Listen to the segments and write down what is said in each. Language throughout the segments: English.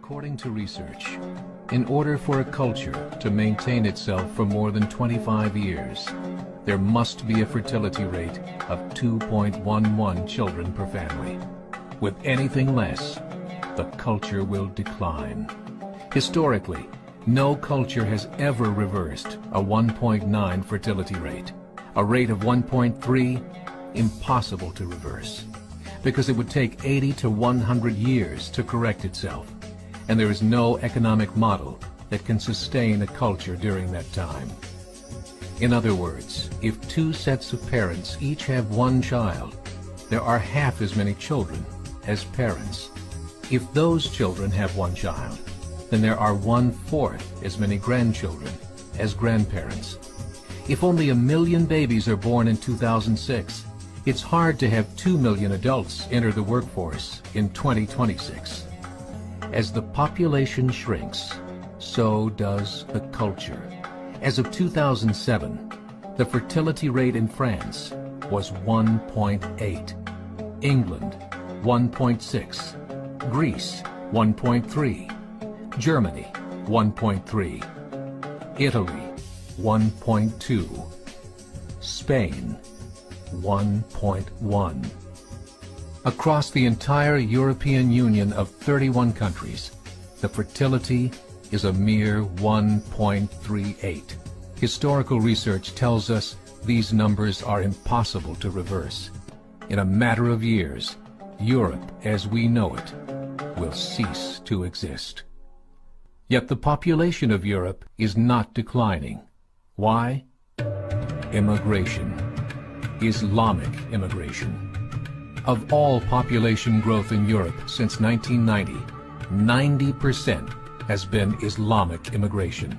According to research, in order for a culture to maintain itself for more than 25 years, there must be a fertility rate of 2.11 children per family. With anything less, the culture will decline. Historically, no culture has ever reversed a 1.9 fertility rate. A rate of 1.3, impossible to reverse, because it would take 80 to 100 years to correct itself, and there is no economic model that can sustain a culture during that time. In other words, if two sets of parents each have one child, there are half as many children as parents. If those children have one child, then there are 1/4 as many grandchildren as grandparents. If only 1 million babies are born in 2006, it's hard to have 2 million adults enter the workforce in 2026. As the population shrinks, so does the culture. As of 2007, the fertility rate in France was 1.8, England 1.6, Greece 1.3, Germany 1.3, Italy 1.2, Spain 1.1. Across the entire European Union of 31 countries, the fertility is a mere 1.38. Historical research tells us these numbers are impossible to reverse. In a matter of years, Europe as we know it will cease to exist. Yet the population of Europe is not declining. Why? Immigration. Islamic immigration. Of all population growth in Europe since 1990, 90% has been Islamic immigration.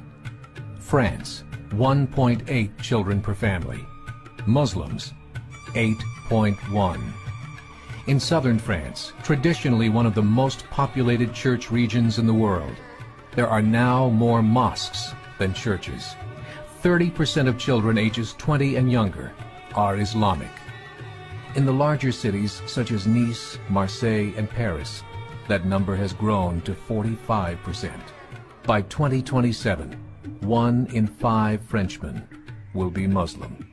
France, 1.8 children per family. Muslims, 8.1. In southern France, traditionally one of the most populated church regions in the world, there are now more mosques than churches. 30% of children ages 20 and younger are Islamic. In the larger cities such as Nice, Marseille, and Paris, that number has grown to 45%. By 2027, 1 in 5 Frenchmen will be Muslim.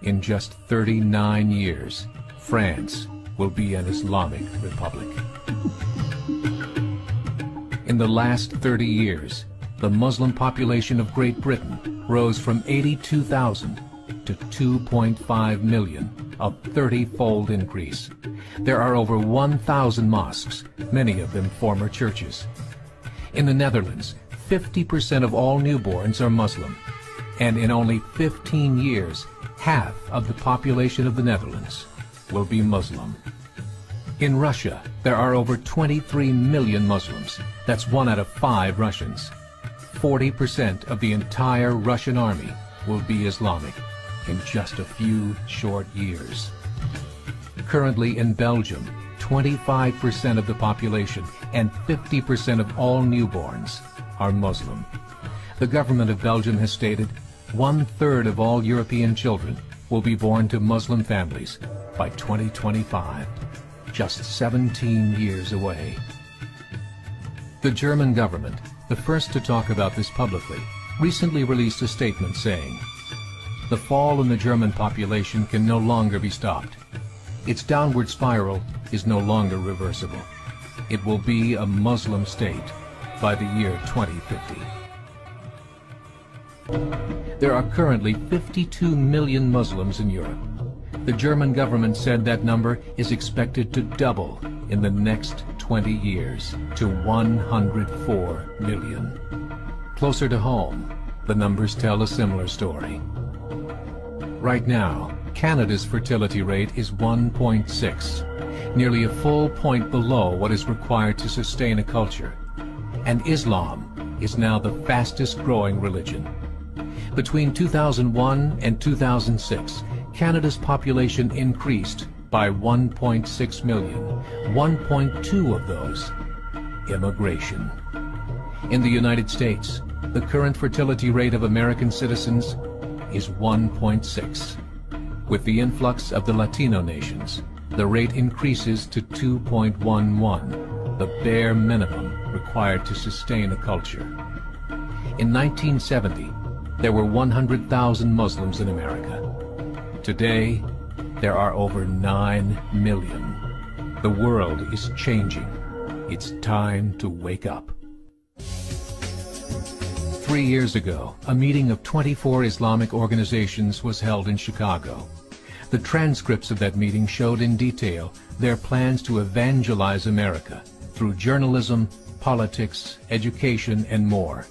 In just 39 years, France will be an Islamic republic. In the last 30 years, the Muslim population of Great Britain rose from 82,000 to 2.5 million, a 30-fold increase. There are over 1,000 mosques, many of them former churches. In the Netherlands, 50% of all newborns are Muslim, and in only 15 years, half of the population of the Netherlands will be Muslim. In Russia, there are over 23 million Muslims. That's 1 out of 5 Russians. 40% of the entire Russian army will be Islamic in just a few short years. Currently in Belgium, 25% of the population and 50% of all newborns are Muslim. The government of Belgium has stated 1/3 of all European children will be born to Muslim families by 2025, just 17 years away. The German government, the first to talk about this publicly, recently released a statement saying, "The fall in the German population can no longer be stopped. Its downward spiral is no longer reversible. It will be a Muslim state by the year 2050. There are currently 52 million Muslims in Europe. The German government said that number is expected to double in the next 20 years to 104 million. Closer to home, the numbers tell a similar story. Right now, Canada's fertility rate is 1.6, nearly a full point below what is required to sustain a culture. And Islam is now the fastest growing religion. Between 2001 and 2006, Canada's population increased by 1.6 million, 1.2 of those immigration. In the United States, the current fertility rate of American citizens is 1.6. With the influx of the Latino nations, the rate increases to 2.11, the bare minimum required to sustain a culture. In 1970, there were 100,000 Muslims in America. Today, there are over 9 million. The world is changing. It's time to wake up. 3 years ago, a meeting of 24 Islamic organizations was held in Chicago. The transcripts of that meeting showed in detail their plans to evangelize America through journalism, politics, education, and more.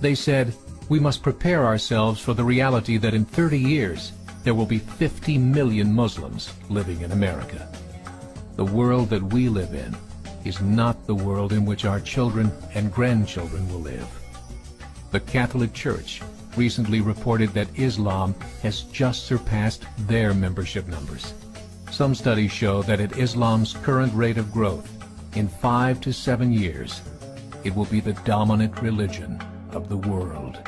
They said, we must prepare ourselves for the reality that in 30 years, there will be 50 million Muslims living in America. The world that we live in is not the world in which our children and grandchildren will live. The Catholic Church recently reported that Islam has just surpassed their membership numbers. Some studies show that at Islam's current rate of growth, in 5 to 7 years, it will be the dominant religion of the world.